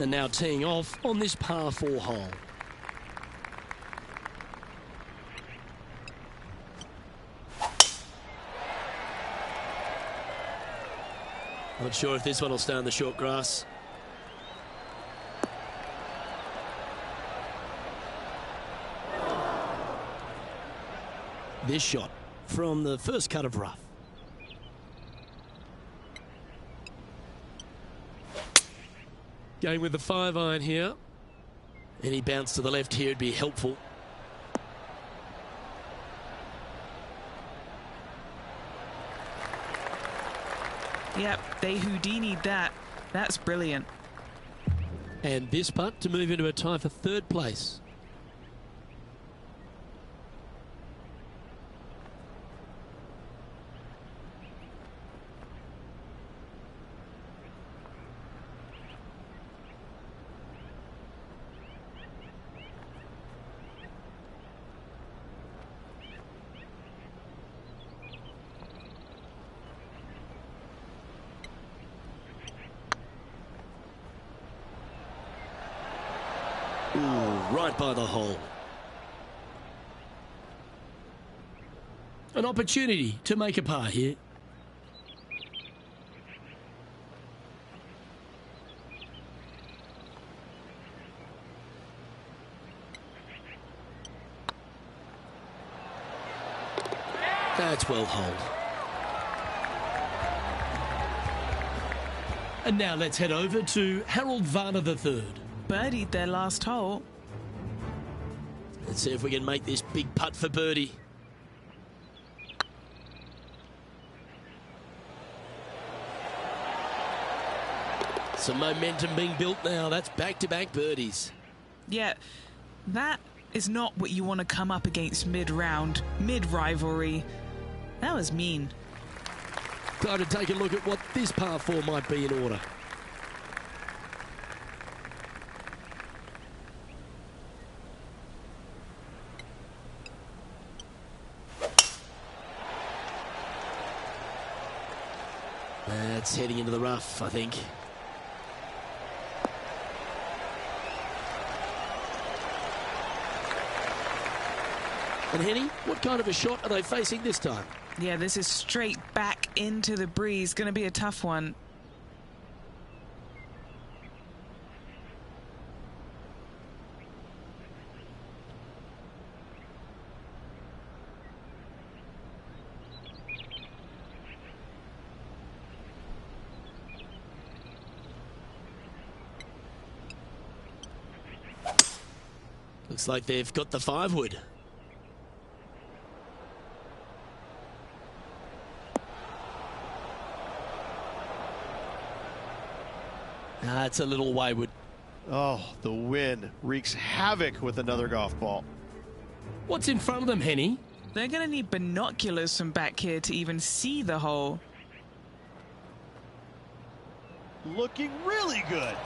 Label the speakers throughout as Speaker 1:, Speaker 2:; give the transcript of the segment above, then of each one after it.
Speaker 1: And now teeing off on this par 4 hole. Not sure if this one will stay on the short grass. This shot from the first cut of rough. Going with the 5-iron here. Any bounce to the left here would be helpful.
Speaker 2: Yep, they Houdini'd that. That's brilliant.
Speaker 1: And this putt to move into a tie for 3rd place. Ooh, right by the hole. An opportunity to make a par here. That's well holed. And now let's head over to r2r III.
Speaker 2: Birdied their last hole.
Speaker 1: Let's see if we can make this big putt for birdie. Some momentum being built now. That's back-to-back birdies.
Speaker 2: Yeah, that is not what you want to come up against mid-round, mid-rivalry. That was mean.
Speaker 1: Time to take a look at what this par 4 might be in order. That's heading into the rough, I think. And Henny, what kind of a shot are they facing this time?
Speaker 2: Yeah, this is straight back into the breeze. Going to be a tough one.
Speaker 1: Looks like they've got the 5-wood. That's a little wayward.
Speaker 3: Oh, the wind wreaks havoc with another golf ball.
Speaker 1: What's in front of them, Henny?
Speaker 2: They're going to need binoculars from back here to even see the hole.
Speaker 3: Looking really good.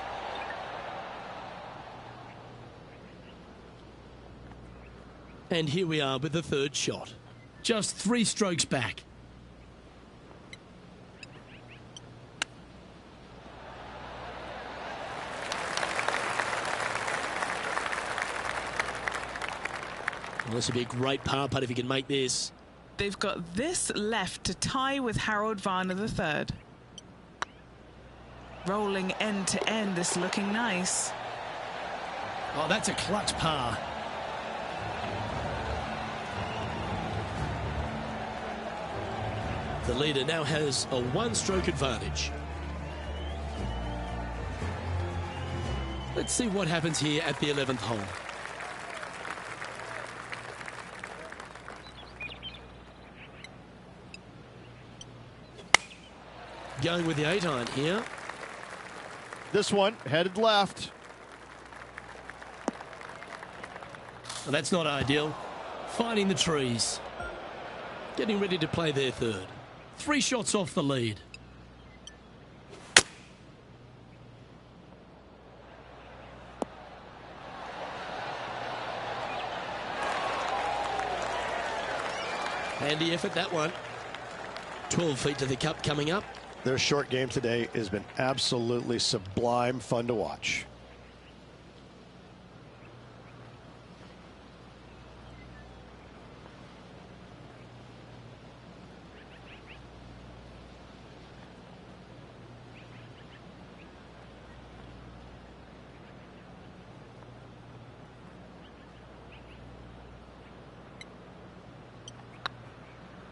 Speaker 1: And here we are with the 3rd shot. Just 3 strokes back. Well, this would be a great par putt if he can make this.
Speaker 2: They've got this left to tie with r2r III. Rolling end to end, this looking nice.
Speaker 1: Oh, that's a clutch par. The leader now has a 1-stroke advantage. Let's see what happens here at the 11th hole. Going with the 8-iron here.
Speaker 3: This one headed left.
Speaker 1: Well, that's not ideal. Finding the trees. Getting ready to play their 3rd. 3 shots off the lead. Handy effort, that one. 12 feet to the cup coming up.
Speaker 3: Their short game today has been absolutely sublime fun to watch.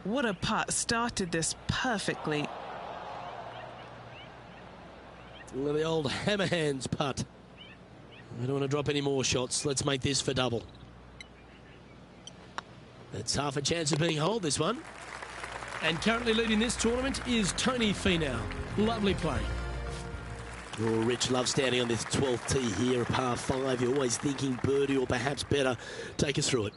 Speaker 2: What a putt. Started this perfectly.
Speaker 1: Well, the old hammer hands putt. We don't want to drop any more shots. Let's make this for double. That's half a chance of being holed, this one. And currently leading this tournament is Tony Finau. Lovely play. Oh, Rich loves standing on this 12th tee here, a par 5. You're always thinking birdie or perhaps better. Take us through it.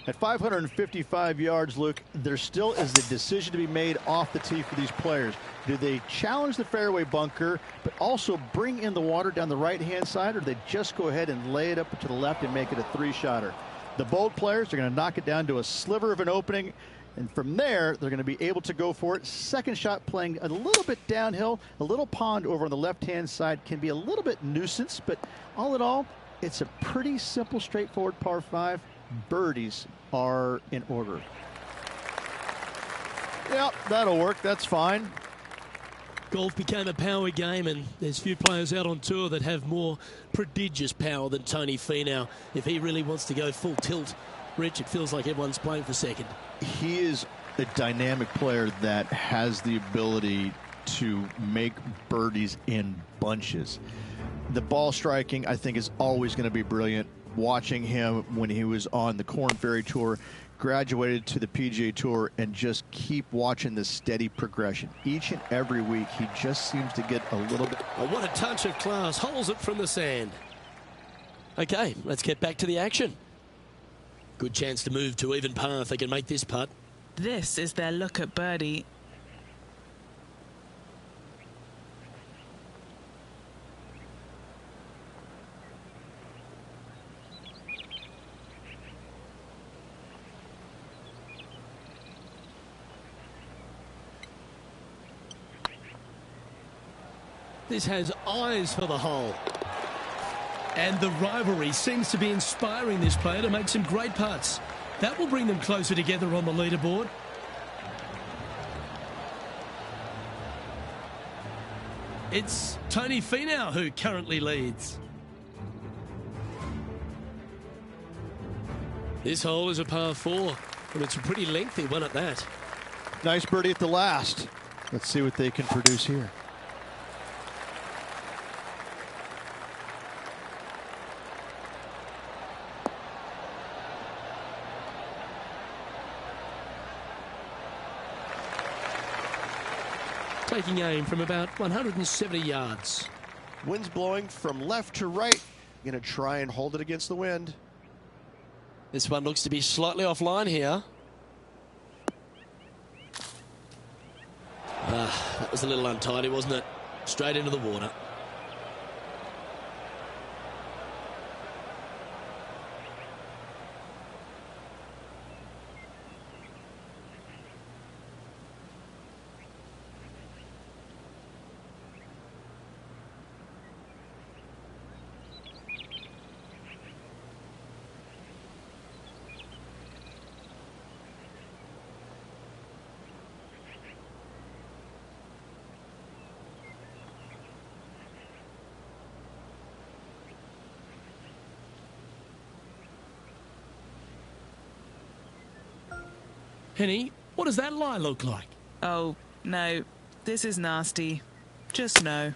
Speaker 3: At 555 yards, Luke, there still is a decision to be made off the tee for these players. Do they challenge the fairway bunker, but also bring in the water down the right-hand side, or do they just go ahead and lay it up to the left and make it a 3-shotter? The bold players are going to knock it down to a sliver of an opening, and from there, they're going to be able to go for it. Second shot playing a little bit downhill. A little pond over on the left-hand side can be a little bit nuisance, but all in all, it's a pretty simple, straightforward par 5. Birdies are in order. Yep, that'll work. That's fine.
Speaker 1: Golf became a power game, and there's few players out on tour that have more prodigious power than Tony Finau. If he really wants to go full tilt, Rich, it feels like everyone's playing for second.
Speaker 3: He is a dynamic player that has the ability to make birdies in bunches. The ball striking, I think, is always going to be brilliant. Watching him when he was on the Korn Ferry Tour, graduated to the PGA Tour, and just keep watching the steady progression. Each and every week, he just seems to get a little bit.
Speaker 1: Oh, what a touch of class. Holds it from the sand. Okay, let's get back to the action. Good chance to move to even par if they can make this putt.
Speaker 2: This is their look at birdie.
Speaker 1: This has eyes for the hole. And the rivalry seems to be inspiring this player to make some great putts. That will bring them closer together on the leaderboard. It's Tony Finau who currently leads. This hole is a par 4, and it's a pretty lengthy one at that.
Speaker 3: Nice birdie at the last. Let's see what they can produce here.
Speaker 1: Taking aim from about 170 yards.
Speaker 4: Wind's blowing from left to right. Going to try and hold it against the wind.
Speaker 1: This one looks to be slightly offline here. That was a little untidy, wasn't it? Straight into the water. Henny, what does that lie look like?
Speaker 2: Oh, no. This is nasty. Just no.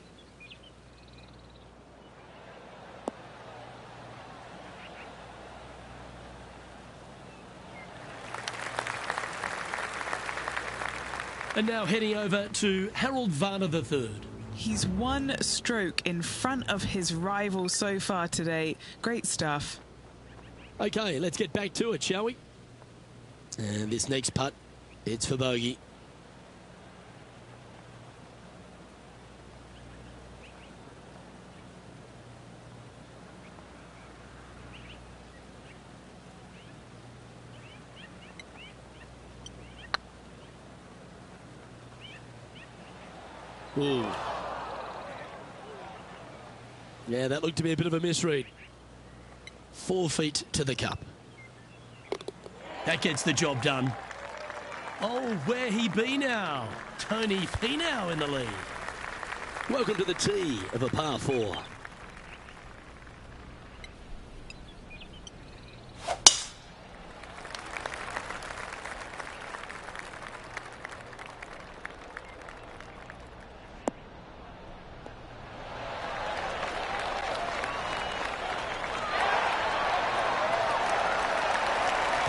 Speaker 1: And now heading over to Harold Varner III.
Speaker 2: He's one stroke in front of his rival so far today. Great stuff.
Speaker 1: Okay, let's get back to it, shall we? And this next putt, it's for bogey. Ooh. Yeah, that looked to be a bit of a misread. 4 feet to the cup. That gets the job done. Oh, where he be now? Tony Finau in the lead. Welcome to the tee of a par 4.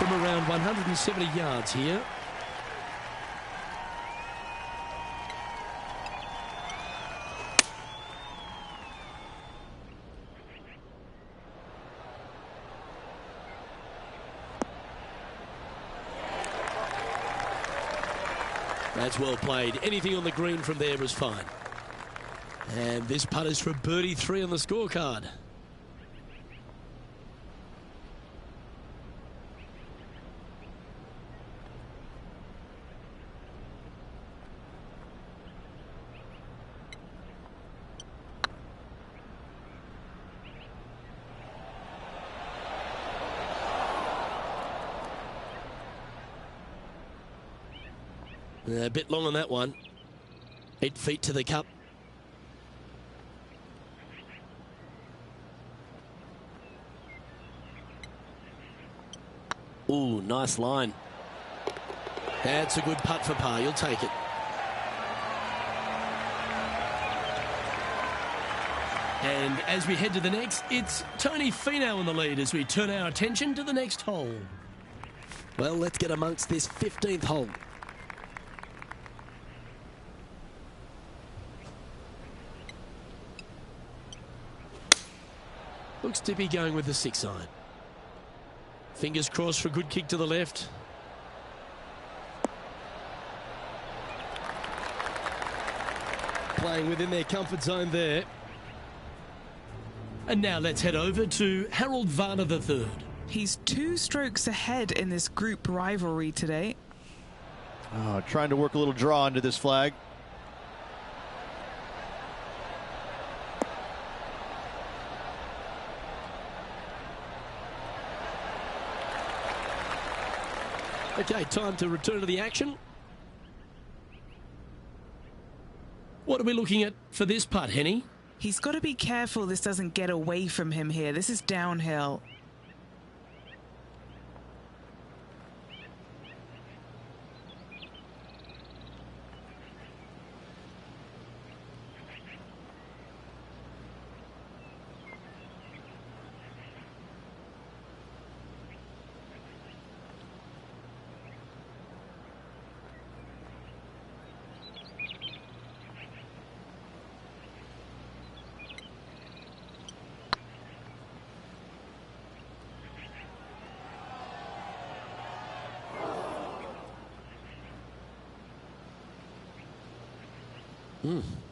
Speaker 1: from around 170 yards here. That's well played. Anything on the green from there was fine. And this putt is for birdie 3 on the scorecard. A bit long on that one. 8 feet to the cup. Ooh, nice line. That's a good putt for par. You'll take it. And as we head to the next, it's Tony Finau in the lead as we turn our attention to the next hole. Well, let's get amongst this 15th hole. Looks to be going with the 6-iron. Fingers crossed for a good kick to the left. Playing within their comfort zone there. And now let's head over to Harold Varner III.
Speaker 2: He's 2 strokes ahead in this group rivalry today.
Speaker 3: Trying to work a little draw into this flag.
Speaker 1: Okay, time to return to the action. What are we looking at for this putt, Henny?
Speaker 2: He's got to be careful this doesn't get away from him here. This is downhill.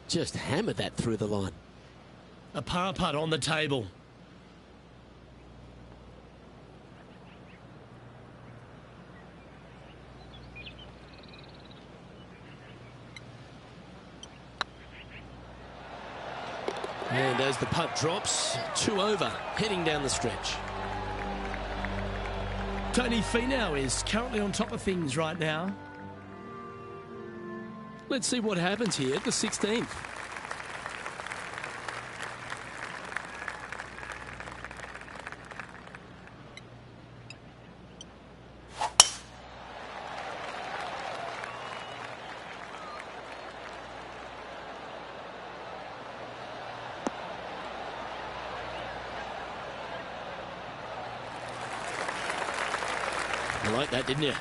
Speaker 1: Just hammered that through the line. A par putt on the table. And as the putt drops, 2 over, heading down the stretch. Tony Finau is currently on top of things right now. Let's see what happens here at the 16th. You like that, didn't you?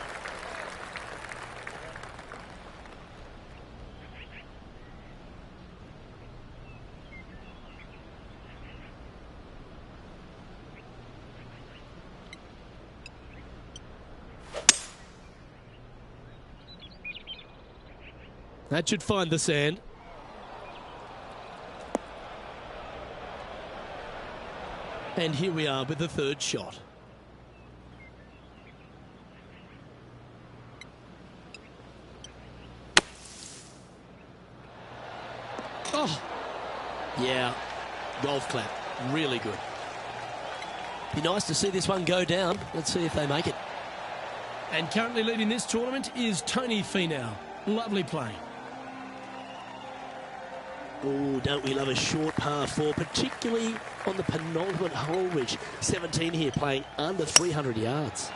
Speaker 1: That should find the sand. And here we are with the 3rd shot. Oh, yeah, golf clap, really good. Be nice to see this one go down. Let's see if they make it. And currently leading this tournament is Tony Finau. Lovely playing. Oh, don't we love a short par 4, particularly on the penultimate hole, which 17 here, playing under 300 yards.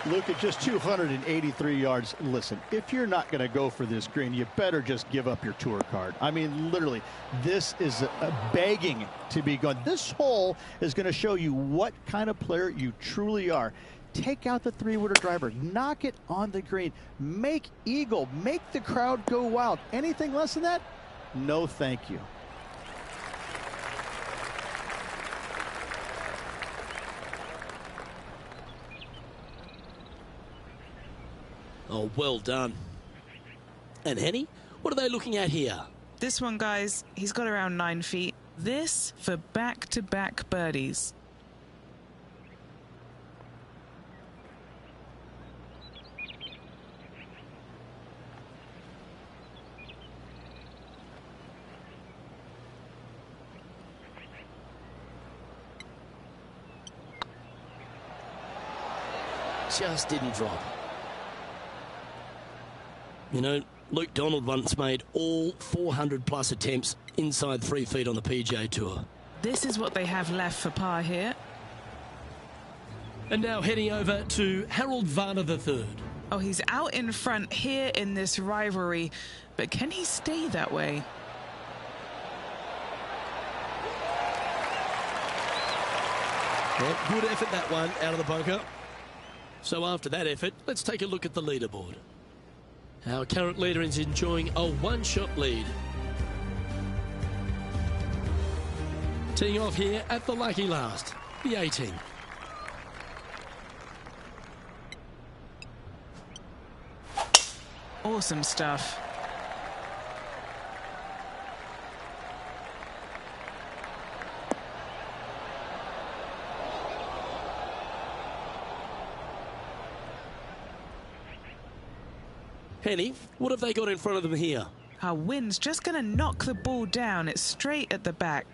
Speaker 3: Look at just 283 yards. Listen, if you're not going to go for this green, you better just give up your tour card. I mean, literally, this is begging to be gone. This hole is going to show you what kind of player you truly are. take out the three-wooder driver, knock it on the green, make eagle, make the crowd go wild. Anything less than that? No, thank you.
Speaker 1: Oh, well done. And Henny, what are they looking at here?
Speaker 2: This one, guys, he's got around 9 feet. This for back-to-back birdies.
Speaker 1: Just didn't drop. You know, Luke Donald once made all 400-plus attempts inside 3 feet on the PGA Tour.
Speaker 2: This is what they have left for par here.
Speaker 1: And now heading over to Harold Varner III.
Speaker 2: Oh, he's out in front here in this rivalry, but can he stay that way?
Speaker 1: Well, good effort, that one, out of the bunker. So after that effort, let's take a look at the leaderboard. Our current leader is enjoying a one-shot lead. Teeing off here at the lucky last, the 18.
Speaker 2: Awesome stuff.
Speaker 1: Henny, what have they got in front of them here?
Speaker 2: Our wind's just going to knock the ball down. It's straight at the back.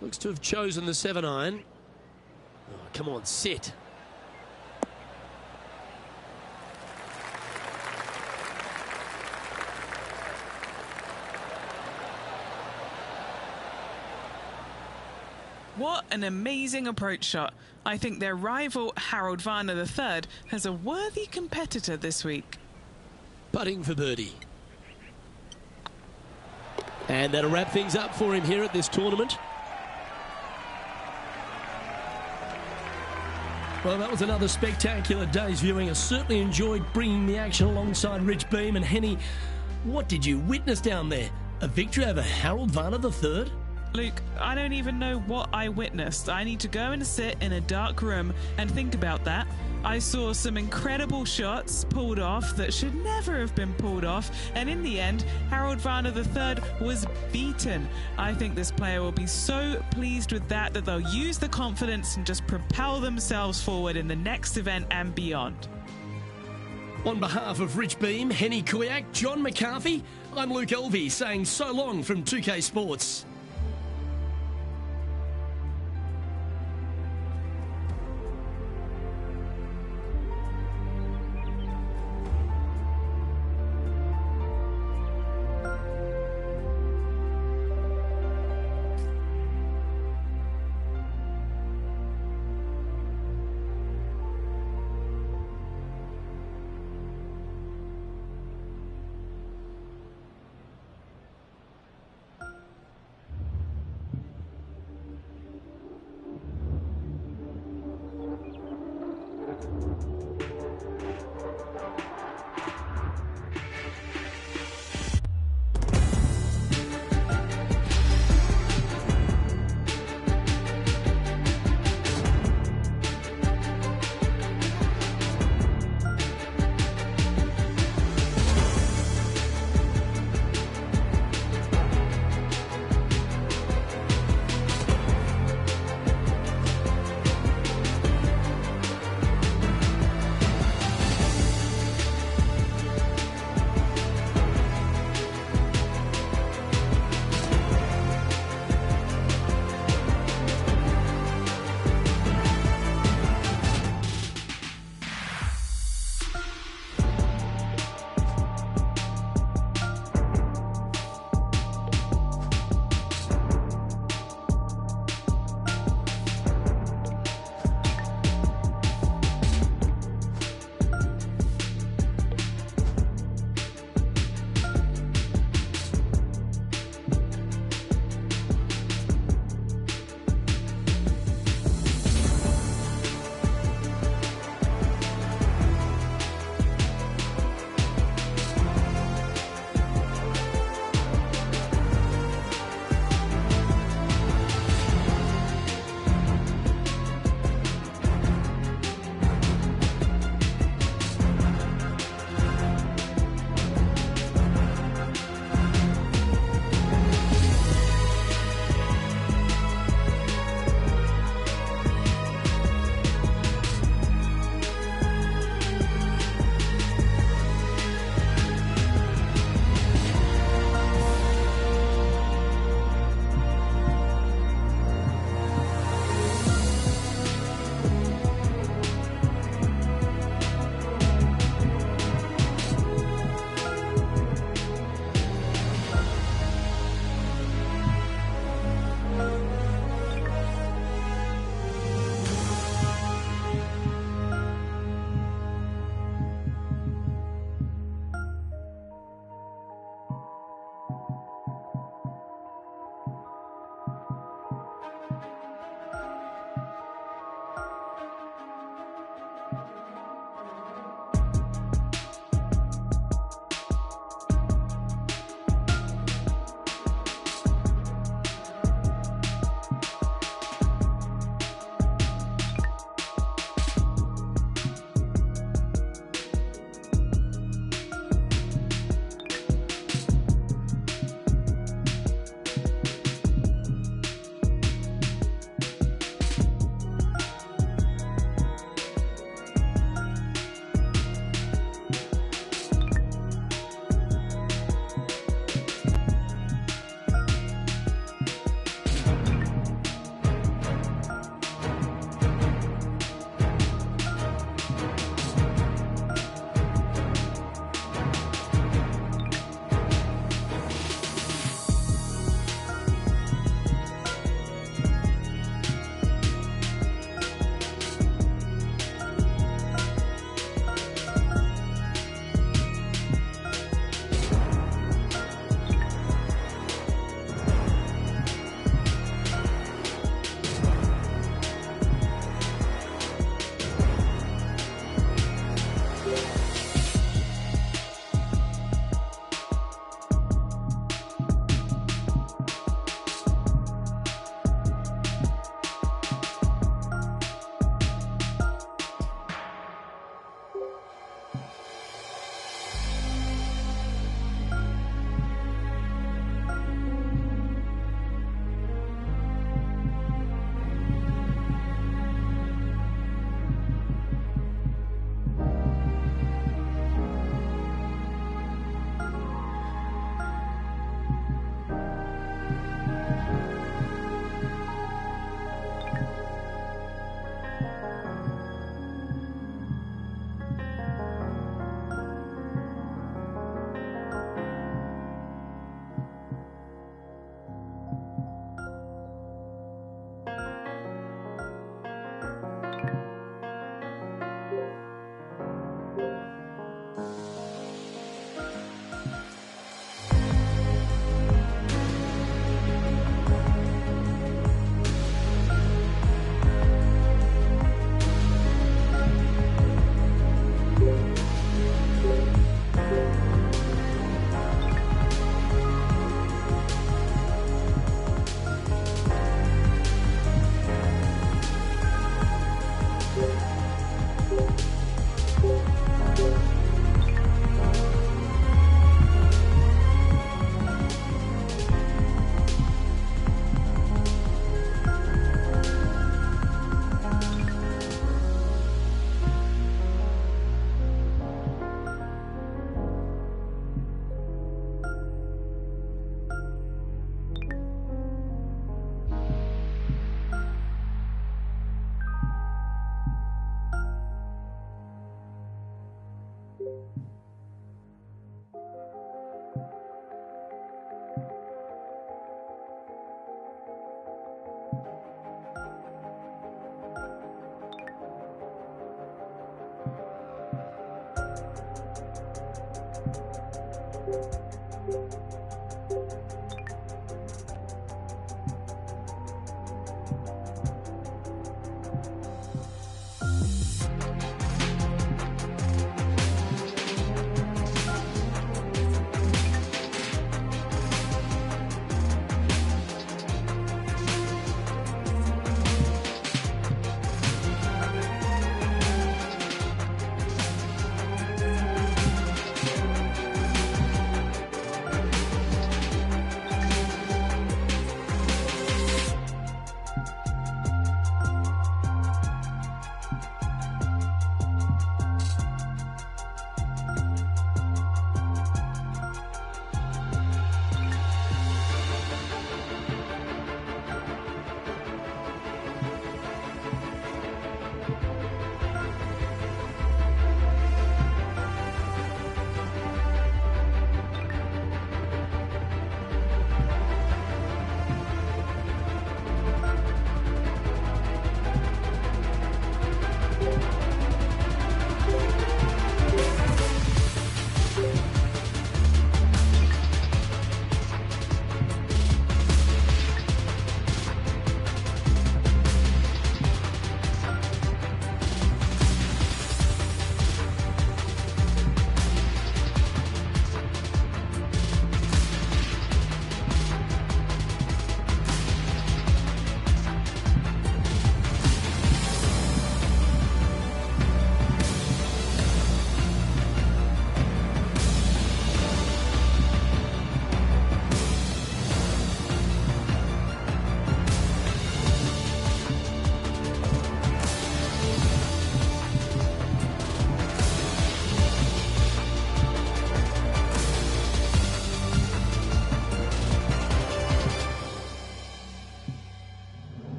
Speaker 1: Looks to have chosen the 7-iron. Oh, come on, sit.
Speaker 2: What an amazing approach shot. I think their rival, Harold Varner III, has a worthy competitor this week.
Speaker 1: Putting for birdie. And that'll wrap things up for him here at this tournament. Well, that was another spectacular day's viewing. I certainly enjoyed bringing the action alongside Rich Beem. And Henny, what did you witness down there? A victory over Harold Varner III?
Speaker 2: Luke, I don't even know what I witnessed. I need to go and sit in a dark room and think about that. I saw some incredible shots pulled off that should never have been pulled off, and in the end, Harold Varner III was beaten. I think this player will be so pleased with that they'll use the confidence and just propel themselves forward in the next event and beyond.
Speaker 1: On behalf of Rich Beem, Henny Kuyak, John McCarthy, I'm Luke Elvey saying so long from 2K Sports.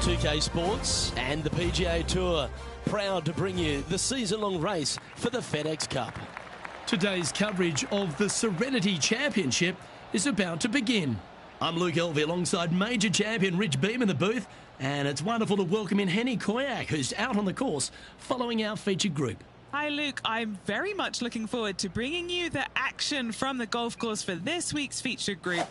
Speaker 1: 2K Sports and the PGA Tour proud to bring you the season-long race for the FedEx Cup. Today's coverage of the Serenity Championship is about to begin. I'm Luke Elvey alongside major champion Rich Beam in the booth, and it's wonderful to welcome in Henny Koyak, who's out on the course following our featured group.
Speaker 2: Hi Luke, I'm very much looking forward to bringing you the action from the golf course for this week's featured group.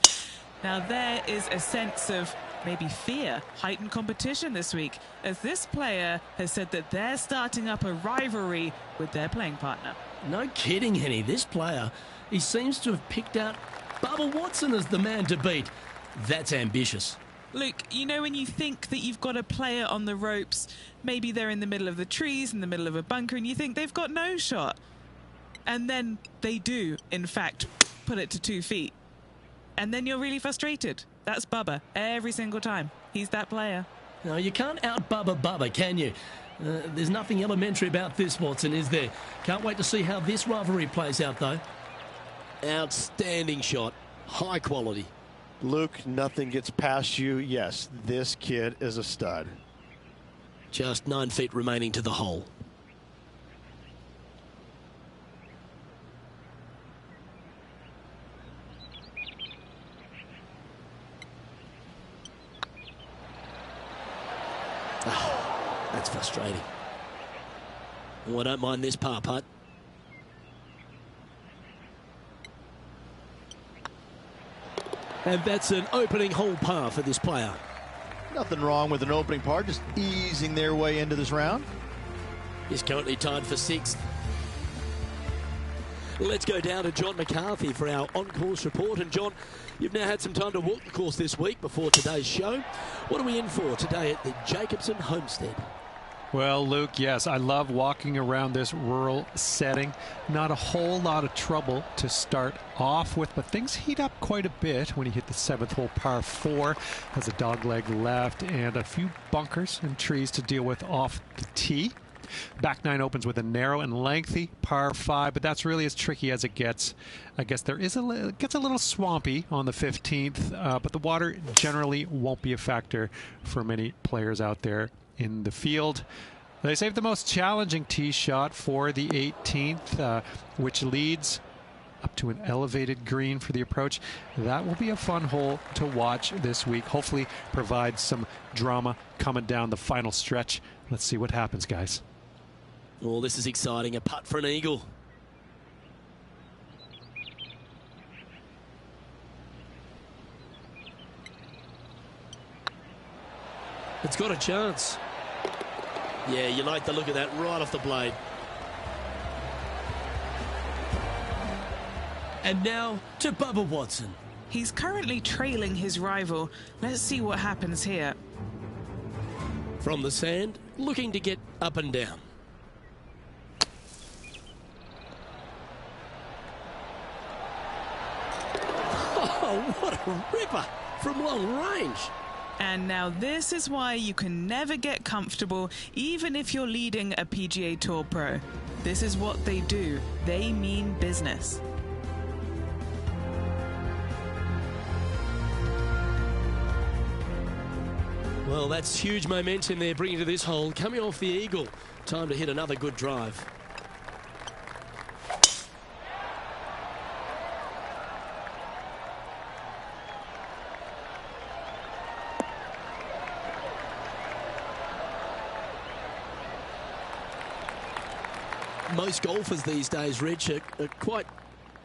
Speaker 2: Now there is a sense of maybe fear, heightened competition this week, as this player has said that they're starting up a rivalry with their playing partner.
Speaker 1: No kidding, Henny. This player, he seems to have picked out Bubba Watson as the man to beat. That's ambitious.
Speaker 2: Luke, you know when you think that you've got a player on the ropes, maybe they're in the middle of the trees, in the middle of a bunker, and you think they've got no shot. And then they do, in fact, put it to 2 feet. and then you're really frustrated. That's Bubba every single time. He's that player.
Speaker 1: No, you can't out-Bubba Bubba, can you? There's nothing elementary about this, Watson, is there? Can't wait to see how this rivalry plays out, though. Outstanding shot. High quality.
Speaker 4: Luke, nothing gets past you. Yes, this kid is a stud.
Speaker 1: Just 9 feet remaining to the hole. Oh, that's frustrating. Oh, I don't mind this par putt. And that's an opening hole par for this player.
Speaker 3: Nothing wrong with an opening par, just easing their way into this round.
Speaker 1: He's currently tied for 6th. Let's go down to John McCarthy for our on-course report. And John, you've now had some time to walk the course this week before today's show. What are we in for today at the Jacobson Homestead?
Speaker 5: Well, Luke, yes, I love walking around this rural setting. Not a whole lot of trouble to start off with, but things heat up quite a bit when you hit the 7th hole, par 4. Has a dogleg left and a few bunkers and trees to deal with off the tee. Back 9 opens with a narrow and lengthy par 5, but that's really as tricky as it gets. I guess it gets a little swampy on the 15th, but the water generally won't be a factor for many players out there in the field. They saved the most challenging tee shot for the 18th, which leads up to an elevated green for the approach. That will be a fun hole to watch this week. Hopefully provide some drama coming down the final stretch. Let's see what happens, guys.
Speaker 1: Oh, this is exciting. A putt for an eagle. It's got a chance. Yeah, you like the look of that right off the blade. And now to Bubba Watson.
Speaker 2: He's currently trailing his rival. Let's see what happens here.
Speaker 1: From the sand, looking to get up and down. Oh, what a ripper from long range.
Speaker 2: And now this is why you can never get comfortable, even if you're leading a PGA Tour pro. This is what they do. They mean business.
Speaker 1: Well, that's huge momentum they're bringing to this hole. Coming off the eagle. Time to hit another good drive. Most golfers these days, Rich, are quite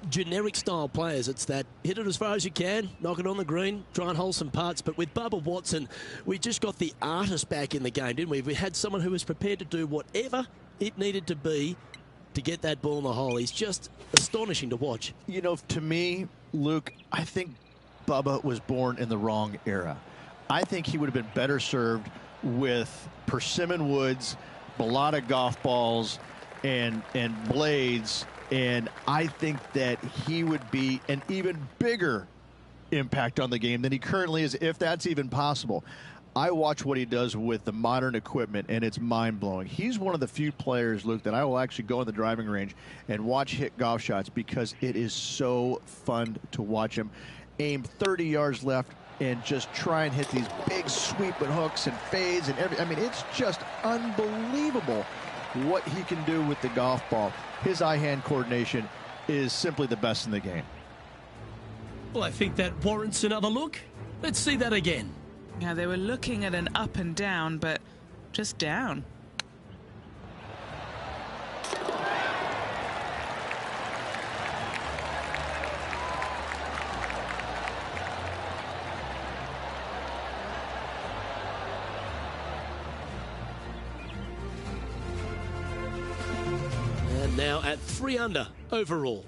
Speaker 1: generic style players. It's that hit it as far as you can, knock it on the green, try and hold some putts. But with Bubba Watson, we just got the artist back in the game, didn't we? We had someone who was prepared to do whatever it needed to be to get that ball in the hole. He's just astonishing to watch.
Speaker 3: You know, to me, Luke, I think Bubba was born in the wrong era. I think he would have been better served with persimmon woods, balata golf balls, and blades, and I think that he would be an even bigger impact on the game than he currently is, if that's even possible. I watch what he does with the modern equipment, and it's mind-blowing. He's one of the few players, Luke, that I will actually go in the driving range and watch hit golf shots because it is so fun to watch him aim 30 yards left and just try and hit these big sweeping hooks and fades and everything. I mean, it's just unbelievable what he can do with the golf ball. His eye-hand coordination is simply the best in the game.
Speaker 1: Well, I think that warrants another look. Let's see that again.
Speaker 2: Yeah, they were looking at an up and down, but just down.
Speaker 1: Now at 3 under overall.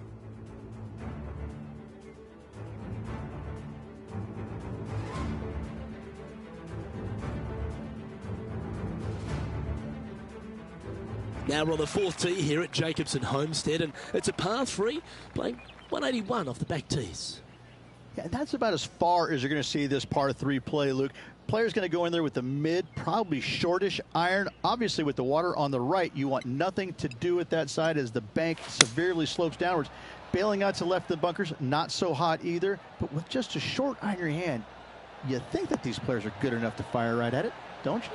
Speaker 1: Now we're on the 4th tee here at Jacobson Homestead, and it's a par 3, playing 181 off the back tees.
Speaker 3: Yeah, that's about as far as you're going to see this par 3 play, Luke. Player's going to go in there with the mid, probably shortish iron. Obviously, with the water on the right, you want nothing to do with that side as the bank severely slopes downwards. Bailing out to left of the bunkers, not so hot either. But with just a short iron in your hand, you think that these players are good enough to fire right at it, don't you?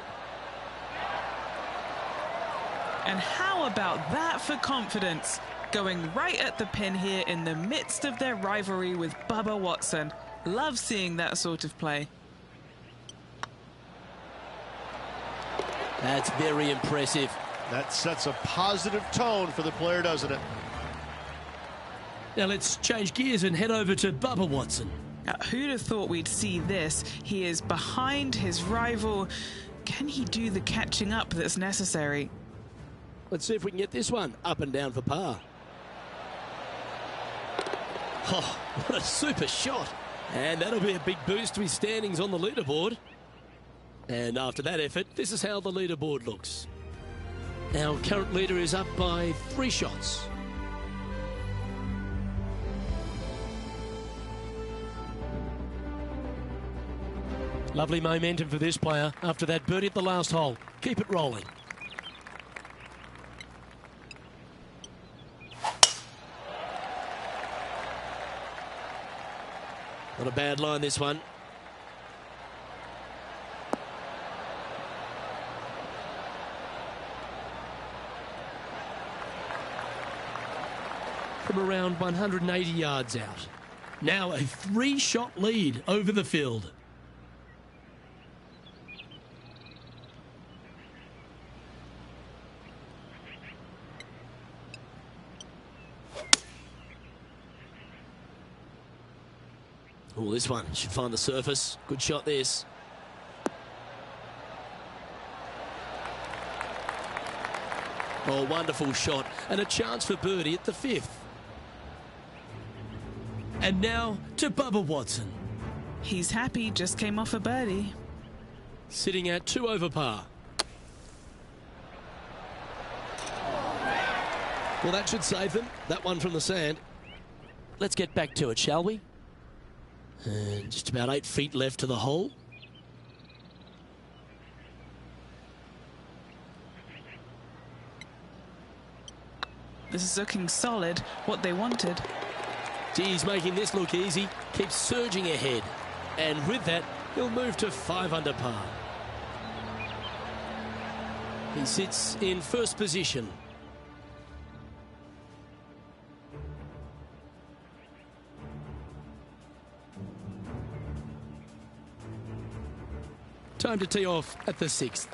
Speaker 2: And how about that for confidence? Going right at the pin here in the midst of their rivalry with Bubba Watson. Love seeing that sort of play.
Speaker 1: That's very impressive.
Speaker 4: That sets a positive tone for the player, doesn't it?
Speaker 1: Now let's change gears and head over to Bubba Watson.
Speaker 2: Who'd have thought we'd see this? He is behind his rival. Can he do the catching up that's necessary?
Speaker 1: Let's see if we can get this one up and down for par. Oh, what a super shot. And that'll be a big boost to his standings on the leaderboard. And after that effort, this is how the leaderboard looks. Our current leader is up by 3 shots. Lovely momentum for this player after that birdie at the last hole. Keep it rolling. Not a bad line, this one. From around 180 yards out. Now a 3-shot lead over the field. Oh, this one should find the surface. Good shot, this. Oh, wonderful shot. And a chance for birdie at the 5th. And now to Bubba Watson.
Speaker 2: He's happy, just came off a birdie.
Speaker 1: Sitting at 2 over par. Well, that should save them. That one from the sand. Let's get back to it, shall we? And just about 8 feet left to the hole.
Speaker 2: This is looking solid, what they wanted.
Speaker 1: He's making this look easy. Keeps surging ahead. And with that, he'll move to 5 under par. He sits in first position. Time to tee off at the 6th.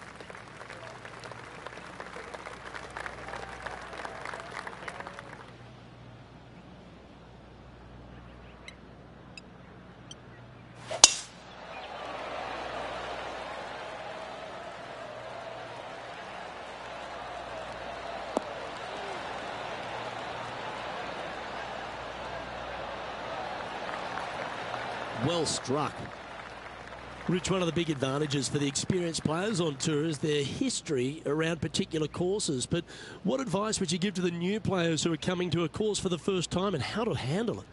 Speaker 1: Well struck. Rich, one of the big advantages for the experienced players on tour is their history around particular courses. But what advice would you give to the new players who are coming to a course for the first time and how to handle it?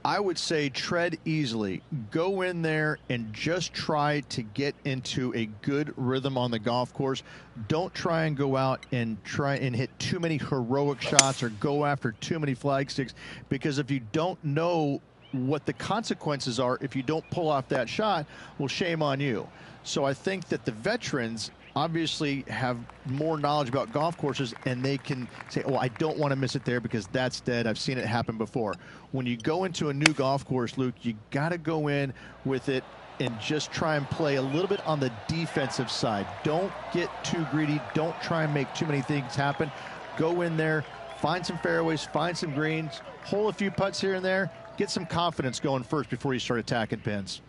Speaker 3: I would say tread easily. Go in there and just try to get into a good rhythm on the golf course. Don't try and go out and try and hit too many heroic shots or go after too many flag sticks, because if you don't know what the consequences are if you don't pull off that shot, well, shame on you. So I think that the veterans obviously have more knowledge about golf courses, and they can say, oh, I don't want to miss it there because that's dead. I've seen it happen before. When you go into a new golf course, Luke, you got to go in with it and just try and play a little bit on the defensive side. Don't get too greedy. Don't try and make too many things happen. Go in there, find some fairways, find some greens, hole a few putts here and there. Get some confidence going first before you start attacking pins.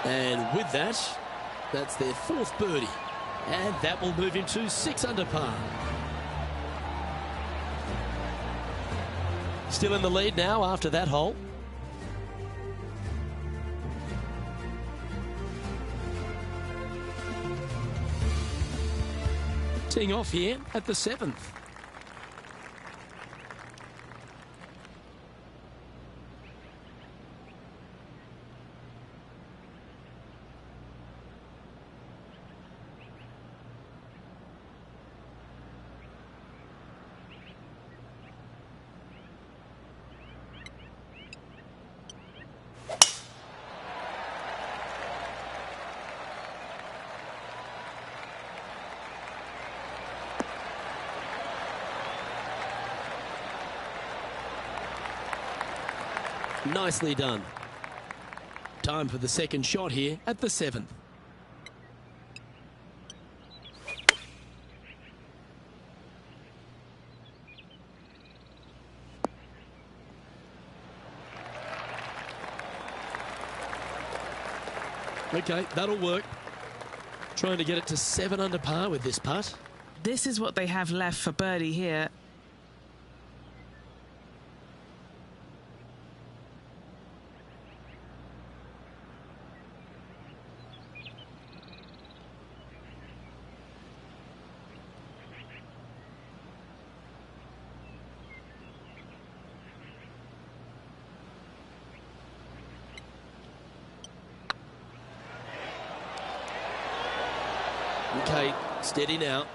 Speaker 1: And with that, that's their 4th birdie. And that will move him to 6 under par. Still in the lead now after that hole. Teeing off here at the 7th. Nicely done. Time for the second shot here at the 7th. Okay, that'll work. Trying to get it to 7 under par with this putt.
Speaker 2: This is what they have left for birdie here.
Speaker 1: Okay, steady now.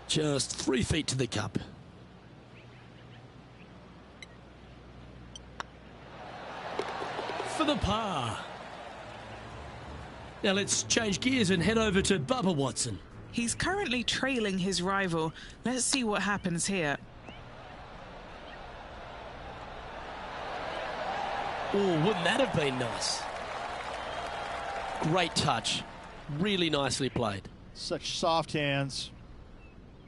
Speaker 1: Just 3 feet to the cup. For the par. Now let's change gears and head over to Bubba Watson.
Speaker 2: He's currently trailing his rival. Let's see what happens here.
Speaker 1: Oh, wouldn't that have been nice? Great touch. Really nicely played.
Speaker 3: Such soft hands.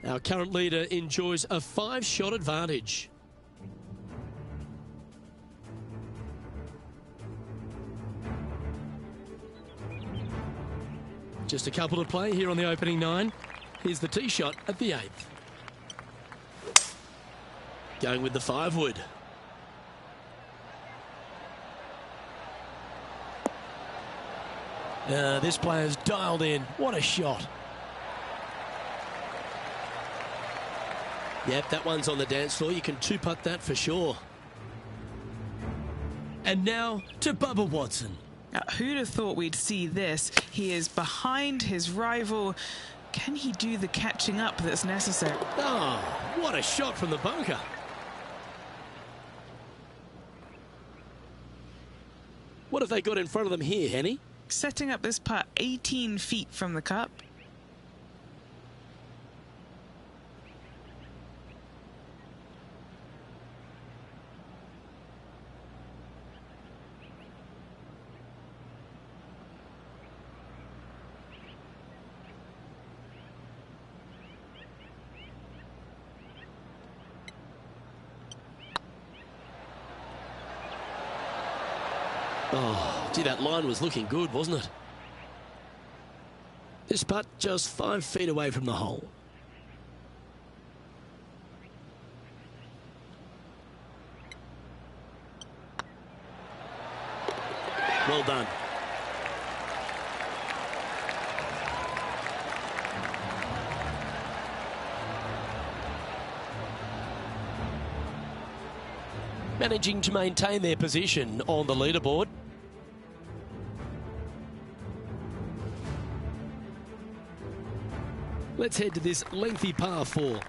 Speaker 1: Our current leader enjoys a 5-shot advantage. Just a couple to play here on the opening 9. Here's the tee shot at the 8th. Going with the 5-wood. This player's dialed in. What a shot. Yep, that one's on the dance floor. You can 2-putt that for sure. And now to Bubba Watson.
Speaker 2: Who'd have thought we'd see this? He is behind his rival. Can he do the catching up that's necessary?
Speaker 1: Oh, what a shot from the bunker. What have they got in front of them here, Henny?
Speaker 2: Setting up this putt 18 feet from the cup.
Speaker 1: Oh, gee, that line was looking good, wasn't it? This putt just 5 feet away from the hole. Well done. Managing to maintain their position on the leaderboard. Let's head to this lengthy par 4.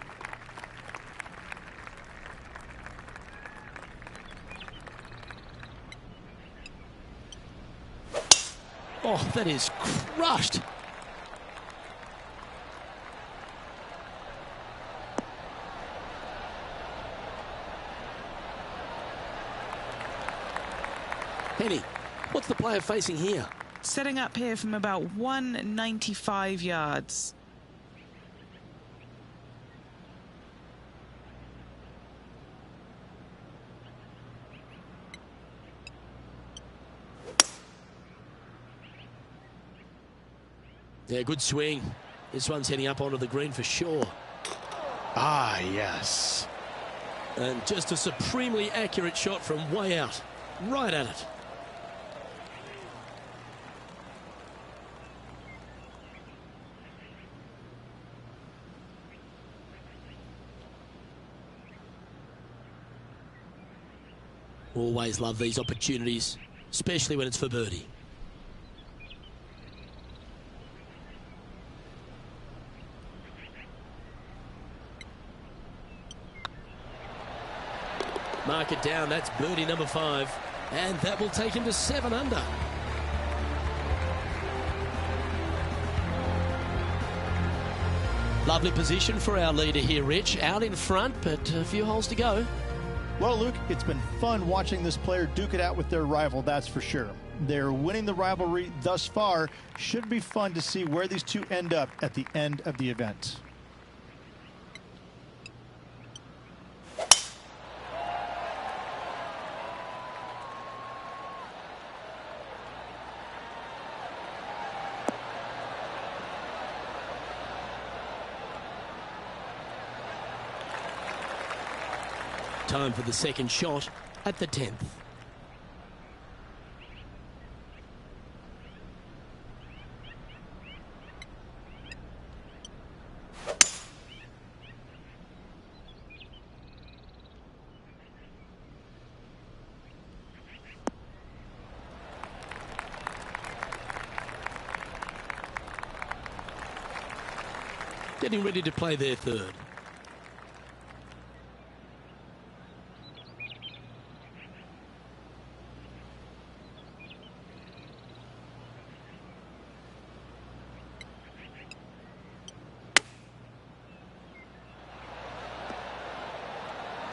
Speaker 1: Oh, that is crushed. Henny, what's the player facing here?
Speaker 2: Setting up here from about 195 yards.
Speaker 1: Yeah, good swing. This one's heading up onto the green for sure.
Speaker 3: Ah, yes.
Speaker 1: And just a supremely accurate shot from way out. Right at it. Always love these opportunities, especially when it's for birdie. Mark it down, that's birdie number 5. And that will take him to 7 under. Lovely position for our leader here, Rich. Out in front, but a few holes to go.
Speaker 3: Well, Luke, it's been fun watching this player duke it out with their rival, that's for sure. They're winning the rivalry thus far. Should be fun to see where these two end up at the end of the event.
Speaker 1: Time for the second shot at the 10th. Getting ready to play their third.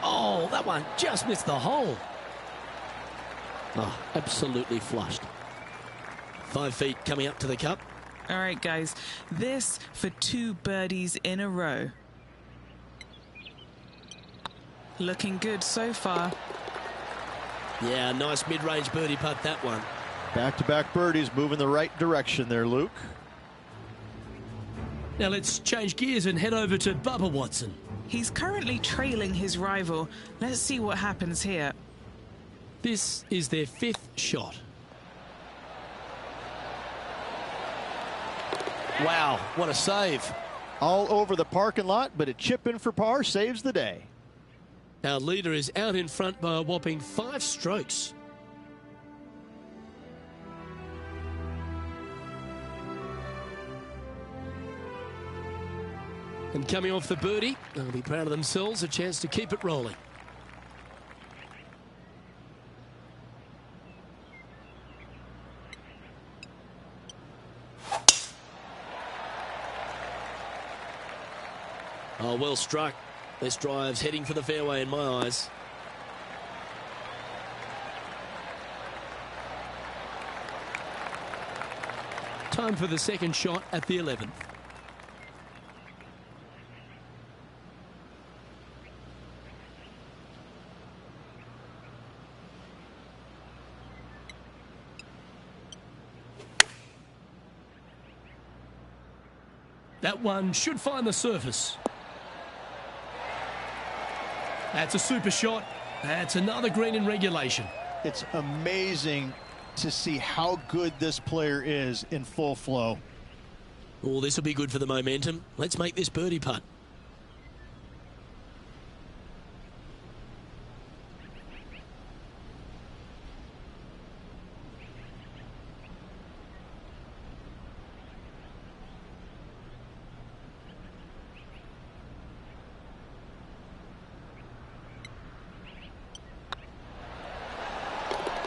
Speaker 1: Oh, that one just missed the hole. Oh, absolutely flushed. 5 feet coming up to the cup.
Speaker 2: All right, guys, this for 2 birdies in a row. Looking good so far.
Speaker 1: Yeah, nice mid-range birdie putt, that one.
Speaker 3: Back-to-back birdies, moving the right direction there, Luke.
Speaker 1: Now let's change gears and head over to Bubba Watson.
Speaker 2: He's currently trailing his rival. Let's see what happens here.
Speaker 1: This is their 5th shot. Wow, what a save.
Speaker 3: All over the parking lot, but a chip in for par saves the day.
Speaker 1: Our leader is out in front by a whopping 5 strokes. And coming off the birdie, they'll be proud of themselves, a chance to keep it rolling. Oh, well struck. This drive's heading for the fairway in my eyes. Time for the second shot at the 11th. That one should find the surface. That's a super shot. That's another green in regulation.
Speaker 3: It's amazing to see how good this player is in full flow.
Speaker 1: Oh, this will be good for the momentum. Let's make this birdie putt.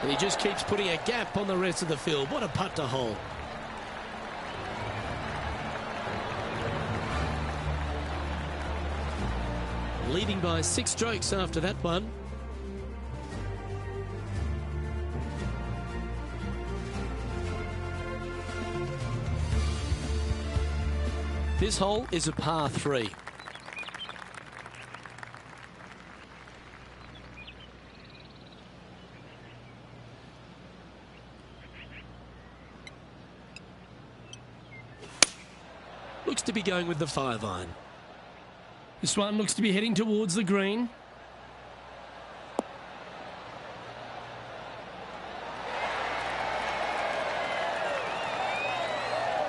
Speaker 1: And he just keeps putting a gap on the rest of the field. What a putt to hole. Leading by 6 strokes after that one. This hole is a par 3. Looks to be going with the 5-iron. This one looks to be heading towards the green.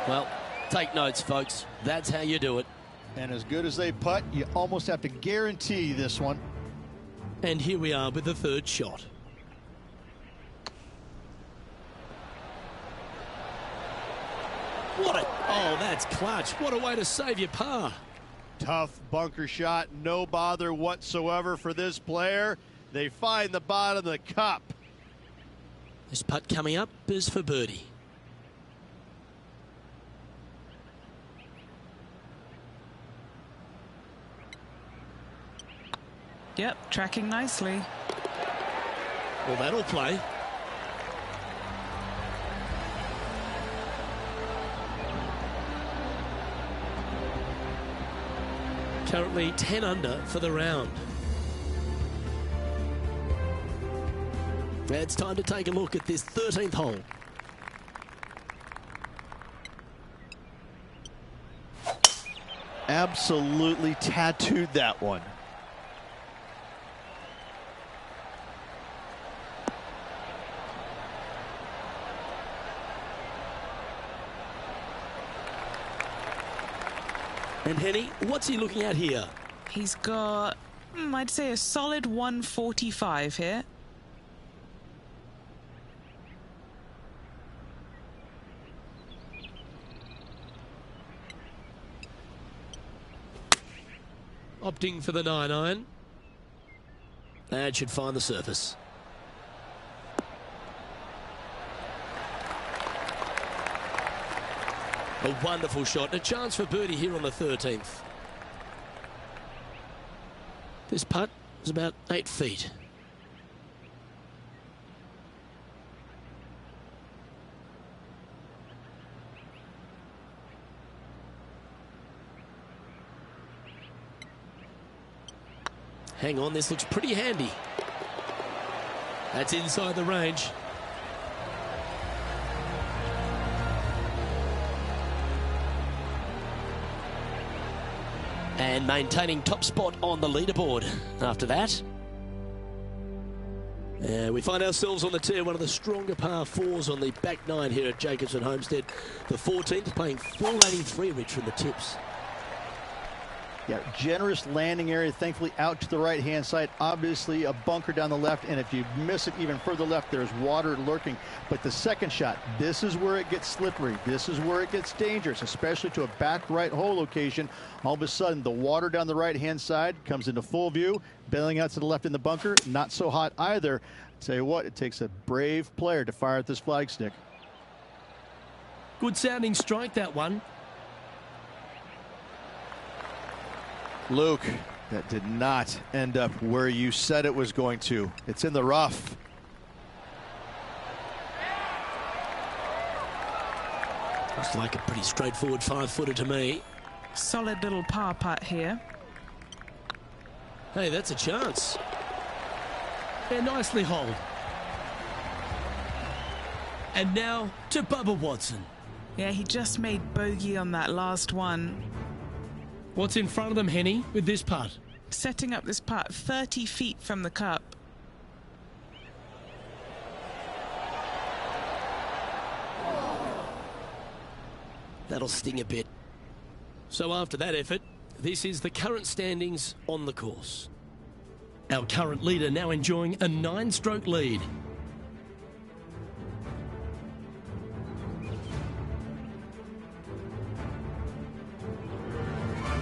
Speaker 1: Well, take notes, folks. That's how you do it.
Speaker 3: And as good as they putt, you almost have to guarantee this one.
Speaker 1: And here we are with the third shot. Oh, that's clutch. What a way to save your par.
Speaker 4: Tough bunker shot, no bother whatsoever for this player. They find the bottom of the cup.
Speaker 1: This putt coming up is for birdie.
Speaker 2: Yep, tracking nicely.
Speaker 1: Well, that'll play. Currently 10 under for the round. It's time to take a look at this 13th hole.
Speaker 3: Absolutely tattooed that one.
Speaker 1: And Henny, what's he looking at here?
Speaker 2: He's got, I'd say a solid 145 here.
Speaker 1: Opting for the 9-iron. That should find the surface. A wonderful shot. A chance for birdie here on the 13th. This putt is about 8 feet. Hang on, this looks pretty handy. That's inside the range. And maintaining top spot on the leaderboard after that. We find ourselves on the tee, one of the stronger par fours on the back nine here at Jacobson Homestead. The 14th playing 483, Rich, from the tips.
Speaker 3: Yeah, generous landing area, thankfully out to the right-hand side. Obviously a bunker down the left, and if you miss it even further left, there's water lurking. But the second shot, this is where it gets slippery. This is where it gets dangerous, especially to a back right hole location. All of a sudden, the water down the right-hand side comes into full view. Bailing out to the left in the bunker, not so hot either. Tell you what, it takes a brave player to fire at this flag stick.
Speaker 1: Good sounding strike, that one.
Speaker 4: Luke, that did not end up where you said it was going to. It's in the rough.
Speaker 1: Looks like a pretty straightforward 5-footer to me.
Speaker 2: Solid little par putt here.
Speaker 1: Hey, that's a chance. Yeah, nicely holed. And now to Bubba Watson.
Speaker 2: Yeah, he just made bogey on that last one.
Speaker 1: What's in front of them, Henny, with this putt?
Speaker 2: Setting up this putt 30 feet from the cup.
Speaker 1: That'll sting a bit. So after that effort, this is the current standings on the course. Our current leader now enjoying a 9-stroke lead.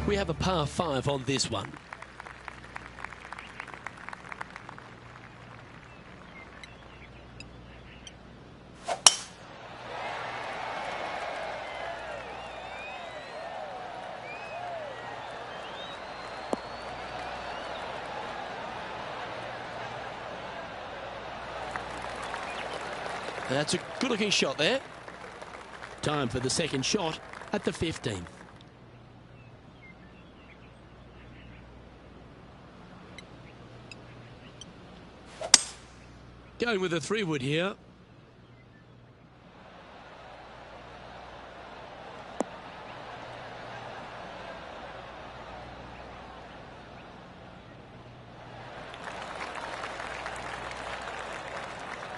Speaker 1: We have a par 5 on this one. That's a good-looking shot there. Time for the second shot at the 15th. Going with a 3-wood here.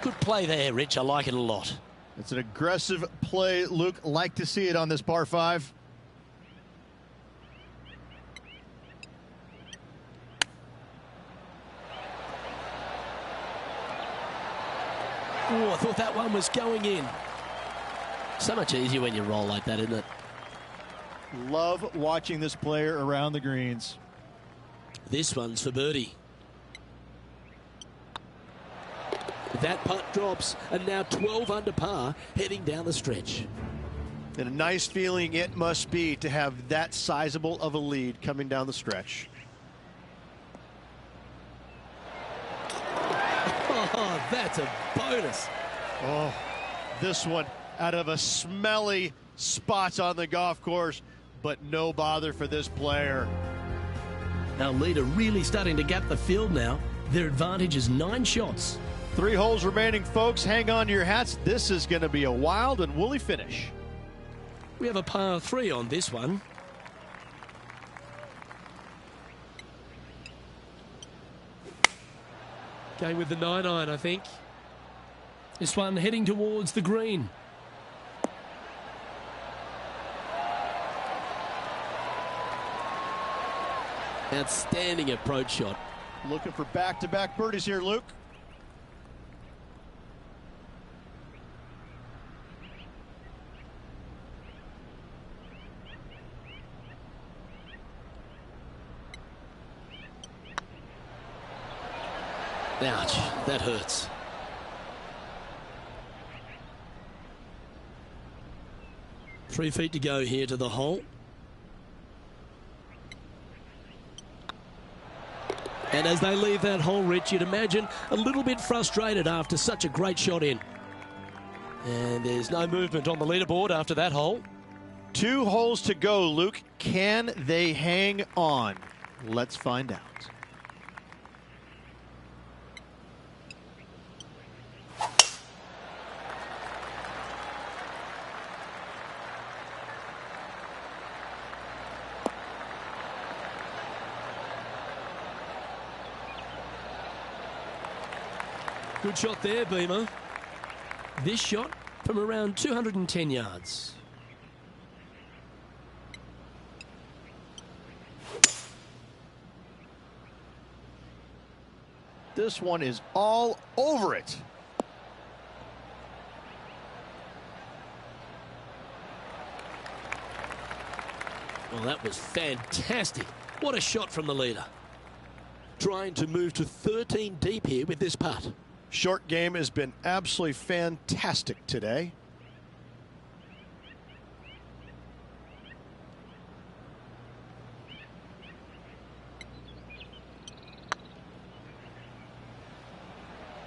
Speaker 1: Good play there, Rich. I like it a lot.
Speaker 4: It's an aggressive play, Luke. Like to see it on this par 5.
Speaker 1: Oh, I thought that one was going in. So much easier when you roll like that, isn't it?
Speaker 3: Love watching this player around the greens.
Speaker 1: This one's for birdie. That putt drops, and now 12 under par, heading down the stretch.
Speaker 4: And a nice feeling it must be to have that sizable of a lead coming down the stretch.
Speaker 1: Oh, that's a bonus.
Speaker 4: Oh, this one out of a smelly spot on the golf course, but no bother for this player.
Speaker 1: Our leader really starting to gap the field now. Their advantage is 9 shots.
Speaker 4: 3 holes remaining, folks. Hang on to your hats. This is going to be a wild and woolly finish.
Speaker 1: We have a par 3 on this one. Going with the 9-iron, I think. This one heading towards the green. Outstanding approach shot.
Speaker 4: Looking for back-to-back birdies here, Luke.
Speaker 1: Ouch, that hurts. Three feet to go here to the hole. And as they leave that hole, Rich, you'd imagine a little bit frustrated after such a great shot in. And there's no movement on the leaderboard after that hole.
Speaker 4: 2 holes to go, Luke. Can they hang on? Let's find out.
Speaker 1: Good shot there, Beamer. This shot from around 210 yards.
Speaker 4: This one is all over it.
Speaker 1: Well, that was fantastic. What a shot from the leader. Trying to move to 13 deep here with this putt.
Speaker 4: Short game has been absolutely fantastic today.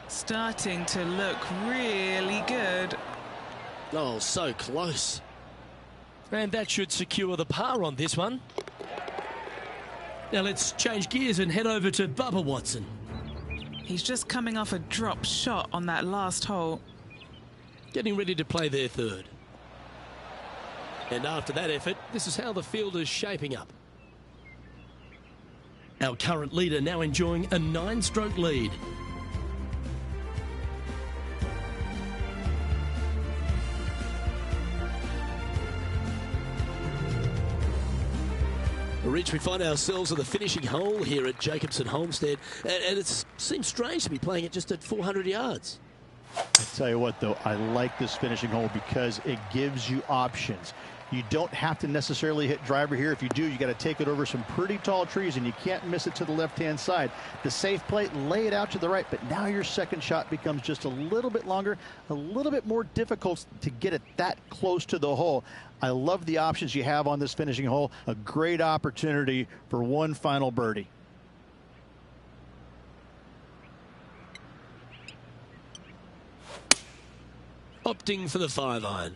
Speaker 2: Starting to look really good.
Speaker 1: Oh, so close. And that should secure the par on this one. Now let's change gears and head over to Bubba Watson.
Speaker 2: He's just coming off a drop shot on that last hole.
Speaker 1: Getting ready to play their third. And after that effort, this is how the field is shaping up. Our current leader now enjoying a 9-stroke lead. Rich, we find ourselves at the finishing hole here at Jacobson Homestead, and it seems strange to be playing it just at 400 yards.
Speaker 3: I tell you what, though, I like this finishing hole because it gives you options. You don't have to necessarily hit driver here. If you do, you got to take it over some pretty tall trees, and you can't miss it to the left-hand side. The safe play, lay it out to the right, but now your second shot becomes just a little bit longer, a little bit more difficult to get it that close to the hole. I love the options you have on this finishing hole. A great opportunity for one final birdie.
Speaker 1: Opting for the 5-iron.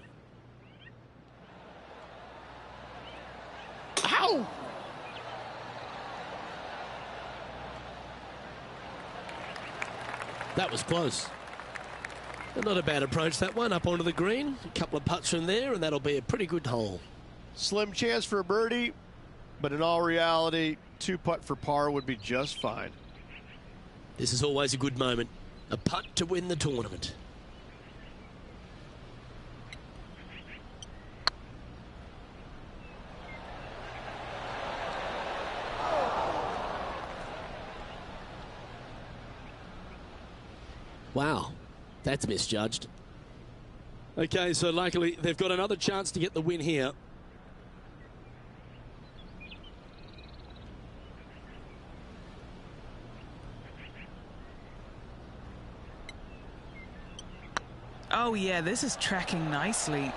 Speaker 3: Ow!
Speaker 1: That was close. Not a bad approach, that one, up onto the green. A couple of putts from there, and that'll be a pretty good hole.
Speaker 4: Slim chance for a birdie, but in all reality, 2-putt for par would be just fine.
Speaker 1: This is always a good moment. A putt to win the tournament. Wow, that's misjudged. Okay, so luckily they've got another chance to get the win here.
Speaker 2: Oh, yeah, this is tracking nicely.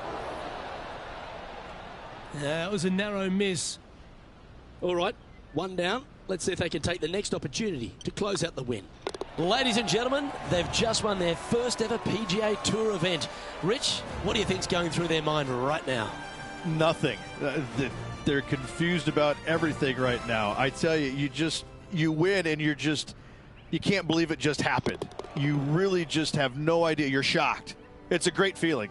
Speaker 1: That was a narrow miss. All right, one down. Let's see if they can take the next opportunity to close out the win. Ladies and gentlemen, they've just won their first ever PGA Tour event. Rich, what do you think's going through their mind right now?
Speaker 3: Nothing. They're confused about everything right now. I tell you, you win and you can't believe it just happened. You really just have no idea. You're shocked. It's a great feeling.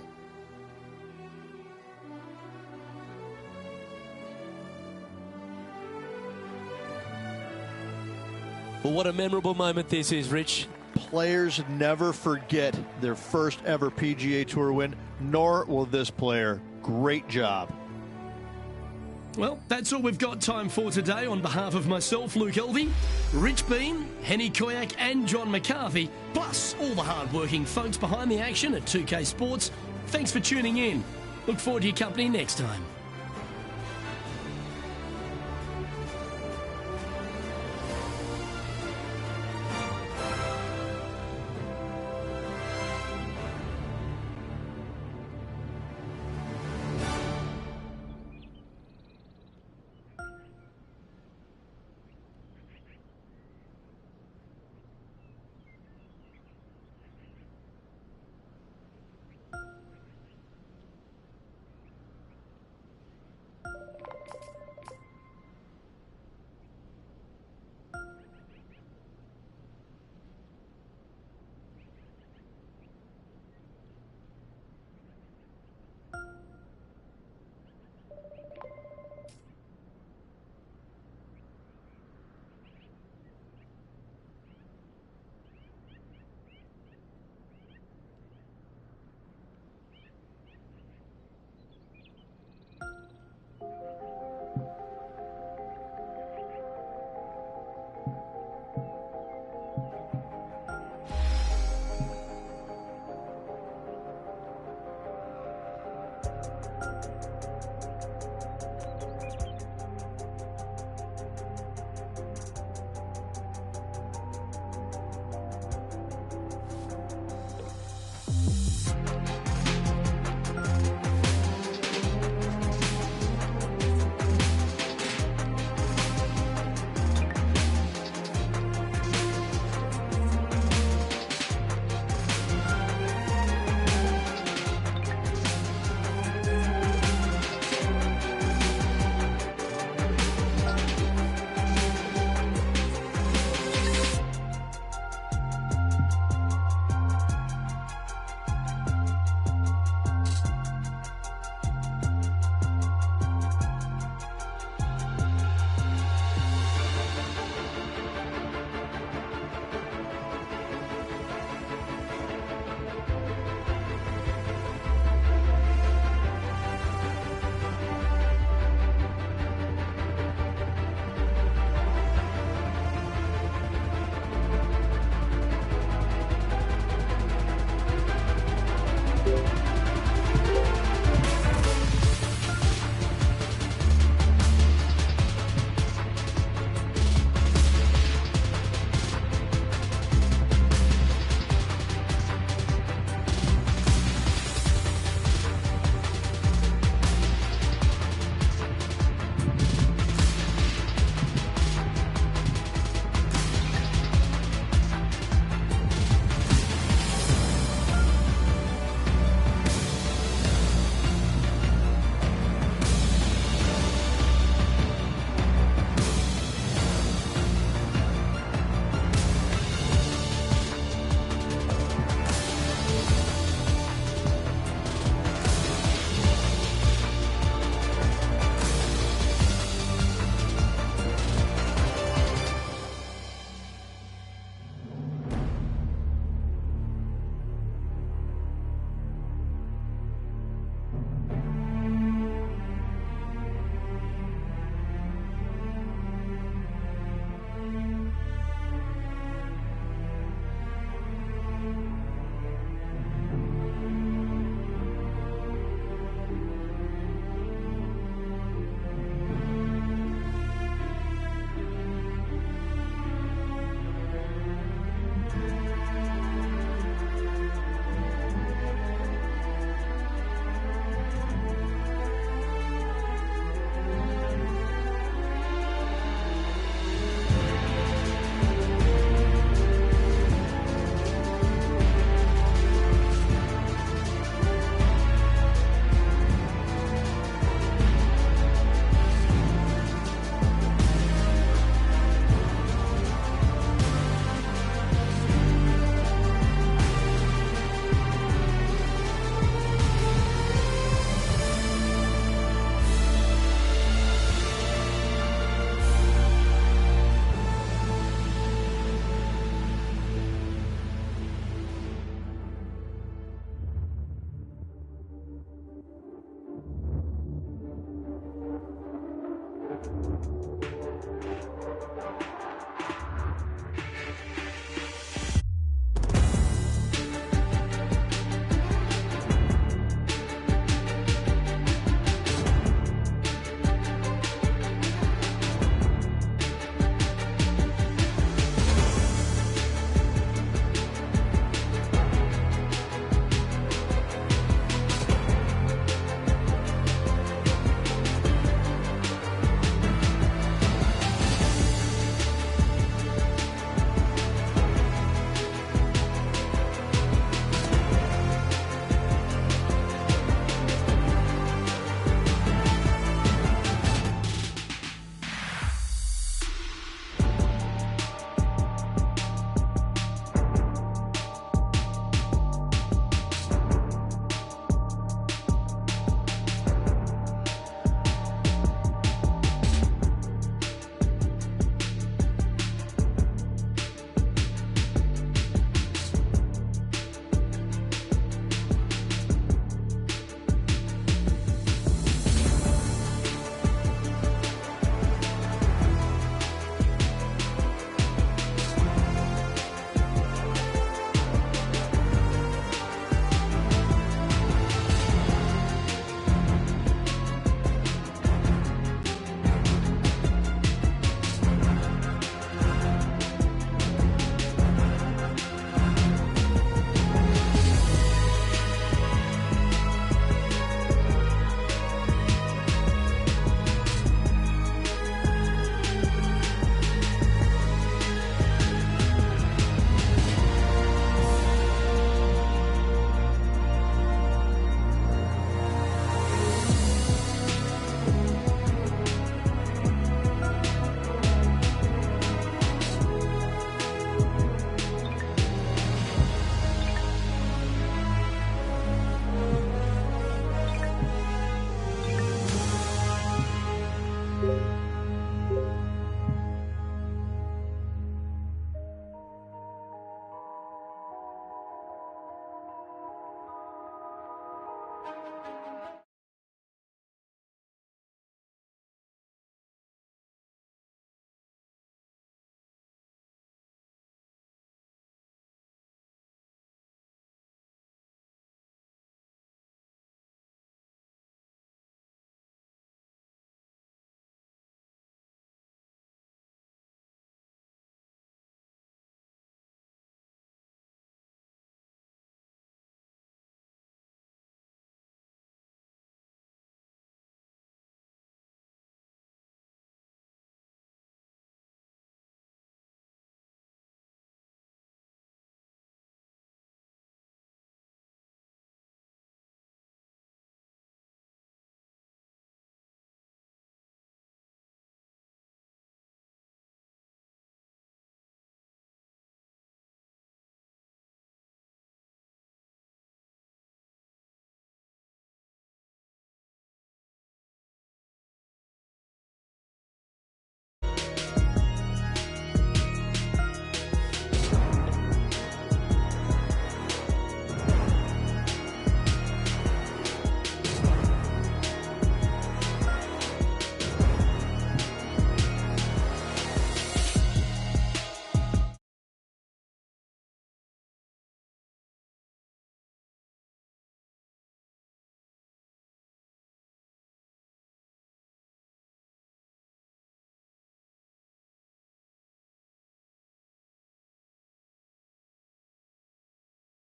Speaker 1: Well, what a memorable moment this is, Rich.
Speaker 3: Players never forget their first ever PGA Tour win, nor will this player. Great job.
Speaker 1: Well, that's all we've got time for today. On behalf of myself, Luke Elvey, Rich Bean, Henny Koyak and John McCarthy, plus all the hard-working folks behind the action at 2K Sports, thanks for tuning in. Look forward to your company next time.